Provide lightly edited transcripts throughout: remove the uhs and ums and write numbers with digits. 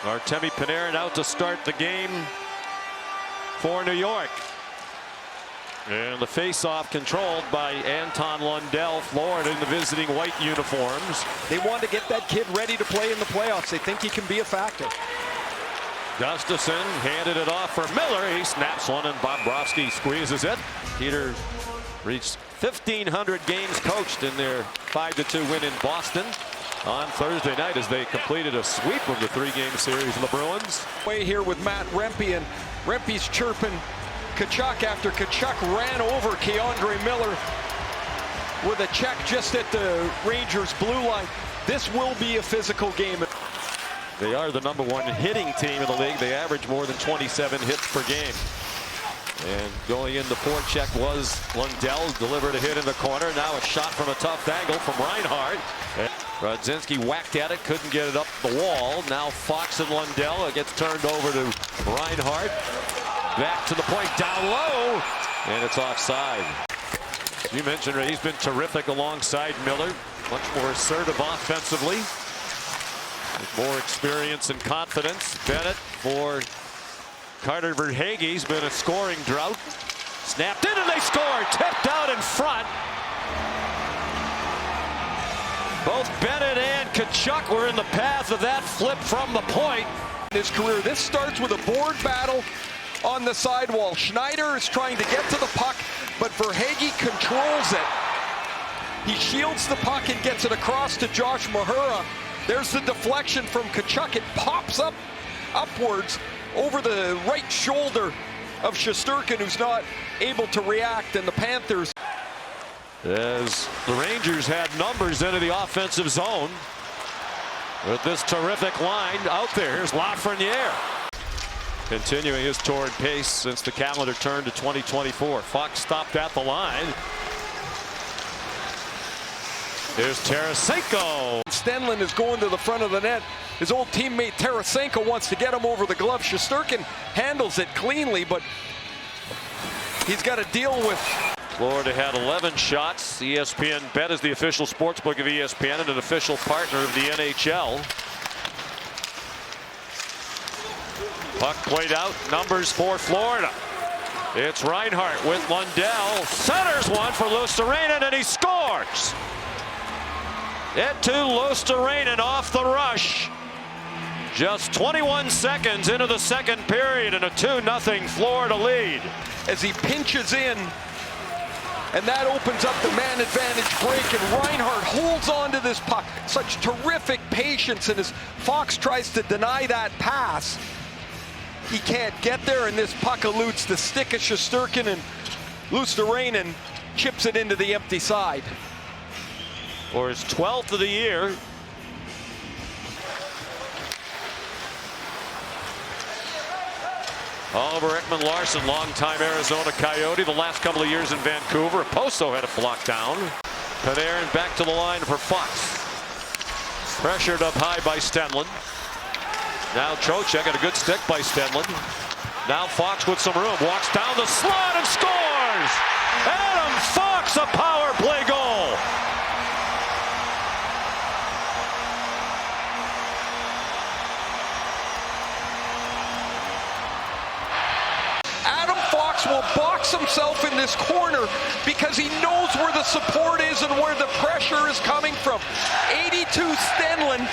Artemi Panarin out to start the game for New York. And the face-off controlled by Anton Lundell, Florida, in the visiting white uniforms. They want to get that kid ready to play in the playoffs. They think he can be a factor. Gustafsson handed it off for Miller. He snaps one and Bobrovsky squeezes it. Peter reached 1,500 games coached in their 5-2 win in Boston on Thursday night as they completed a sweep of the 3-game series in the Bruins. Way here with Matt Rempe, and Rempe's chirping Tkachuk after Tkachuk ran over Keandre Miller with a check just at the Rangers' blue line. This will be a physical game. They are the #1 hitting team in the league. They average more than 27 hits per game. And going in the forecheck was Lundell, delivered a hit in the corner. Now a shot from a tough angle from Reinhart. Rodzinski whacked at it, couldn't get it up the wall. Now Fox and Lundell. It gets turned over to Reinhart. Back to the point, down low, and it's offside. As you mentioned, he's been terrific alongside Miller. Much more assertive offensively, with more experience and confidence. Bennett for Carter Verhaeghe's been a scoring drought. Snapped in and they score. Tipped out in front. Both Bennett and Tkachuk were in the path of that flip from the point. In his career, this starts with a board battle on the sidewall. Schneider is trying to get to the puck, but Verhaeghe controls it. He shields the puck and gets it across to Josh Mahura. There's the deflection from Tkachuk. It pops up upwards over the right shoulder of Shesterkin, who's not able to react, and the Panthers. As the Rangers had numbers into the offensive zone with this terrific line out there. Here's Lafreniere, continuing his torrid pace since the calendar turned to 2024. Fox stopped at the line. Here's Tarasenko. Stenlund is going to the front of the net. His old teammate Tarasenko wants to get him over the glove. Shesterkin handles it cleanly, but he's got to deal with. Florida had 11 shots. ESPN Bet is the official sportsbook of ESPN and an official partner of the NHL. Puck played out. Numbers for Florida. It's Reinhart with Lundell. Centers one for Luostarinen, and he scores. It to Luostarinen off the rush. Just 21 seconds into the second period and a 2-0 Florida lead. As he pinches in, and that opens up the man advantage break, and Reinhart holds on to this puck. Such terrific patience, and as Fox tries to deny that pass, he can't get there, and this puck eludes the stick of Shesterkin, and Luostarinen chips it into the empty side. For his 12th of the year. Oliver Ekman-Larsson, longtime Arizona Coyote, the last couple of years in Vancouver. Poso had it blocked down. Panarin back to the line for Fox. Pressured up high by Stenlund. Now Trocheck got a good stick by Stenlund. Now Fox with some room, walks down the slot and scores! Adam Fox, a power play goal! Will box himself in this corner because he knows where the support is and where the pressure is coming from. 82 Stenlund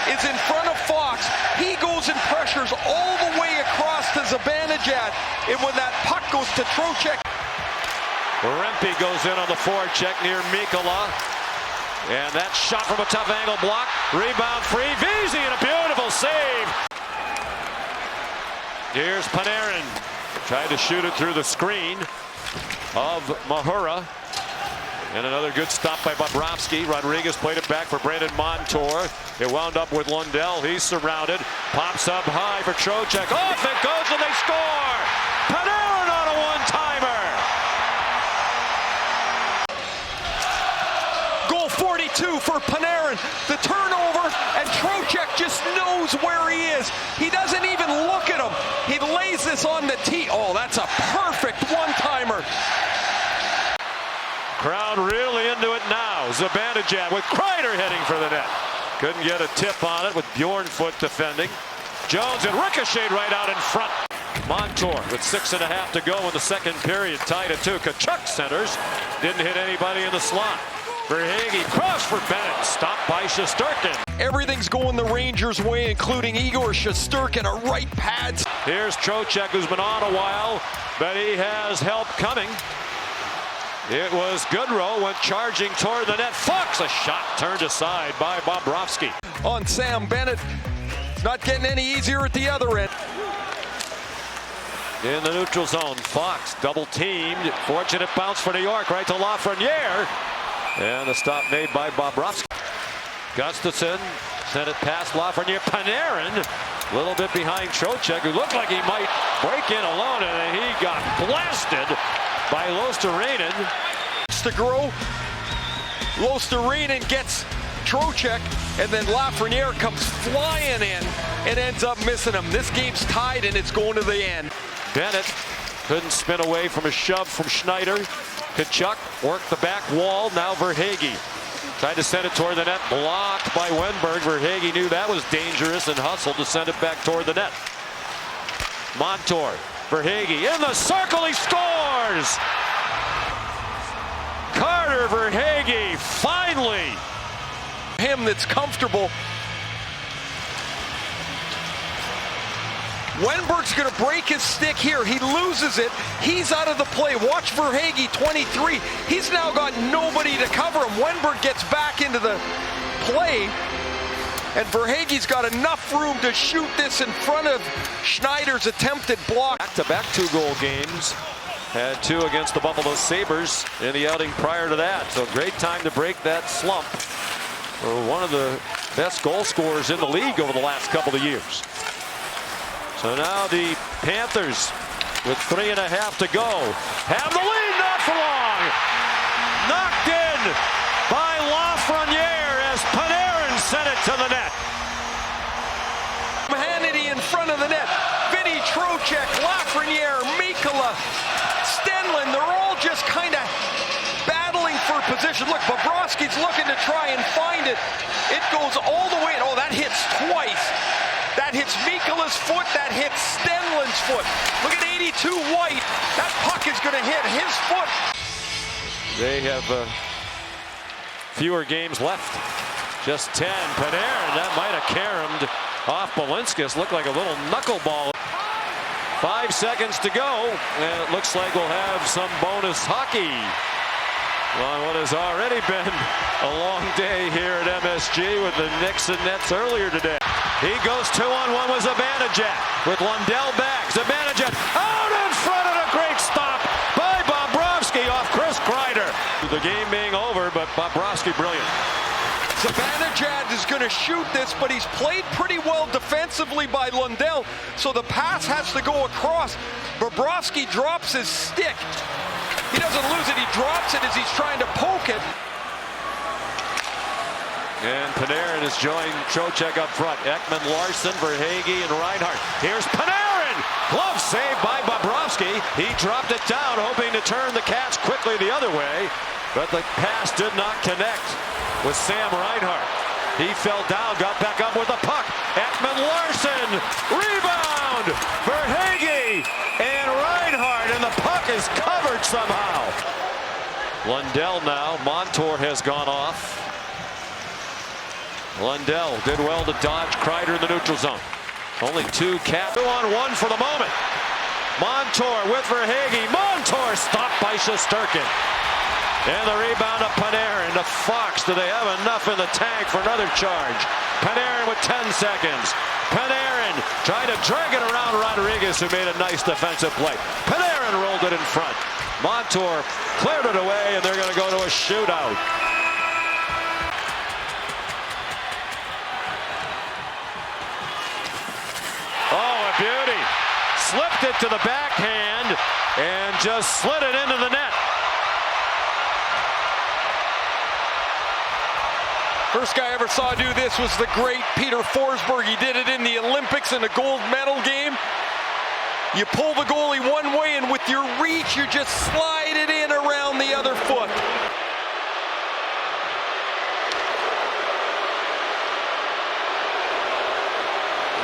is in front of Fox. He goes and pressures all the way across to Zibanejad, and when that puck goes to Trocheck. Rempe goes in on the forecheck near Mikkola, and that shot from a tough angle block. Rebound free. Vesey, and a beautiful save. Here's Panarin. Tried to shoot it through the screen of Mahura. And another good stop by Bobrovsky. Rodriguez played it back for Brandon Montour. It wound up with Lundell. He's surrounded. Pops up high for Trocheck. Off it goes, and they score! Panarin on a one-timer! Goal 42 for Panarin. The turnover, and Trocheck just knows where he is. He doesn't even look at him. He lays this on the tee. Oh, that's a perfect one-timer. Crowd really into it now. Zibanejad with Kreider heading for the net. Couldn't get a tip on it with Bjornfoot defending. Jones, and ricocheted right out in front. Montour with 6.5 to go in the second period, tied at 2. Tkachuk centers, didn't hit anybody in the slot. Verhaeghe cross for Bennett, stopped by Shesterkin. Everything's going the Rangers' way, including Igor Shesterkin, a right pad. Here's Trocheck, who's been on a while, but he has help coming. It was Goodrow, went charging toward the net. Fox, a shot turned aside by Bobrovsky. On Sam Bennett, not getting any easier at the other end. In the neutral zone, Fox double teamed. Fortunate bounce for New York, right to Lafreniere. And the stop made by Bobrovsky. Gustafsson sent it past Lafreniere. Panarin, a little bit behind Trocheck, who looked like he might break in alone, and he got blasted by Lostarinen. To grow, Lostarinen gets Trocheck, and then Lafreniere comes flying in and ends up missing him. This game's tied, and it's going to the end. Bennett couldn't spin away from a shove from Schneider. Tkachuk worked the back wall. Now Verhaeghe tried to send it toward the net. Blocked by Wenberg. Verhaeghe knew that was dangerous and hustled to send it back toward the net. Montour. Verhaeghe in the circle. He scores! Carter Verhaeghe finally. Him that's comfortable. Wenberg's going to break his stick here. He loses it. He's out of the play. Watch Verhaeghe, 23. He's now got nobody to cover him. Wenberg gets back into the play, and Verhaeghe's got enough room to shoot this in front of Schneider's attempted block. Back-to-back 2-goal games. Had 2 against the Buffalo Sabres in the outing prior to that. So great time to break that slump for one of the best goal scorers in the league over the last couple of years. So now the Panthers, with 3.5 to go, have the lead, not for long. Knocked in by Lafreniere as Panarin sent it to the net. Hannity in front of the net. Vinny Trocheck, Lafreniere, Mikkola, Stenlund, they're all just kind of battling for position. Look, Bobrovsky's looking to try and find it. It goes all the way. Oh, that hits twice. That hits Mikkola's foot. That hits Stenlund's foot. Look at 82 White. That puck is going to hit his foot. They have fewer games left. Just 10. Panarin, that might have caromed off Balinskis. Looked like a little knuckleball. 5 seconds to go, and it looks like we'll have some bonus hockey on what has already been a long day here at MSG with the Nixon Nets earlier today. He goes 2-on-1 with Zibanejad with Lundell back. Zibanejad out in front of a great stop by Bobrovsky off Chris Kreider. The game being over, but Bobrovsky brilliant. Zibanejad is going to shoot this, but he's played pretty well defensively by Lundell, so the pass has to go across. Bobrovsky drops his stick. He doesn't lose it, he drops it as he's trying to poke it. And Panarin has joined Trocheck up front. Ekman, Larson, Verhaeghe, and Reinhart. Here's Panarin! Glove saved by Bobrovsky. He dropped it down, hoping to turn the Cats quickly the other way, but the pass did not connect with Sam Reinhart. He fell down, got back up with the puck. Ekman, Larson, rebound! Verhaeghe and Reinhart, and the puck is covered somehow. Lundell now. Montour has gone off. Lundell did well to dodge Kreider in the neutral zone. Only 2 Cats. 2-on-1 for the moment. Montour with Verhaeghe. Montour stopped by Shesterkin. And the rebound of Panarin to Fox. Do they have enough in the tank for another charge? Panarin with 10 seconds. Panarin tried to drag it around Rodriguez, who made a nice defensive play. Panarin rolled it in front. Montour cleared it away, and they're going to go to a shootout. Oh, a beauty. Slipped it to the backhand and just slid it into the net. First guy I ever saw do this was the great Peter Forsberg. He did it in the Olympics in the gold medal game. You pull the goalie one way, and with your reach, you just slide it in around the other foot.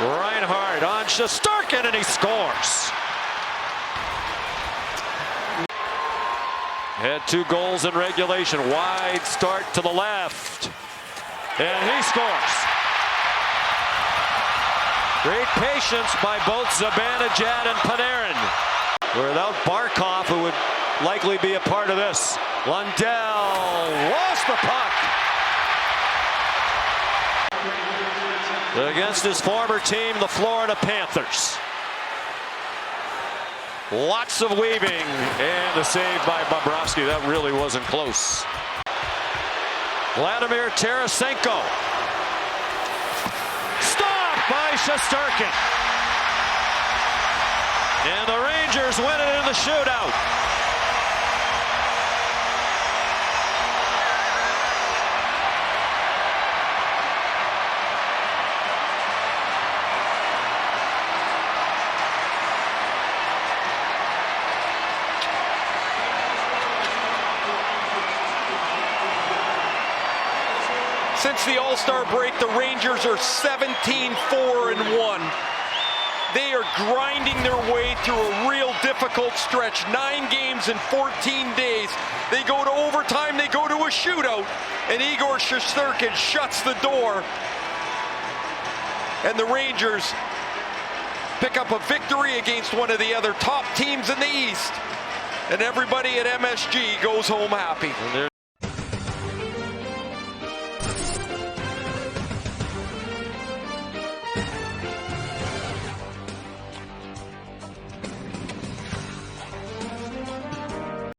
Reinhart on Shesterkin, and he scores. Had 2 goals in regulation. Wide start to the left. And he scores. Great patience by both Zibanejad and Panarin. Without Barkov, who would likely be a part of this. Lundell lost the puck. Against his former team, the Florida Panthers. Lots of weaving, and a save by Bobrovsky. That really wasn't close. Vladimir Tarasenko. Stopped by Shesterkin. And the Rangers win it in the shootout. Since the All-Star break, the Rangers are 17-4-1. They are grinding their way through a real difficult stretch. 9 games in 14 days. They go to overtime, they go to a shootout, and Igor Shesterkin shuts the door. And the Rangers pick up a victory against one of the other top teams in the East. And everybody at MSG goes home happy.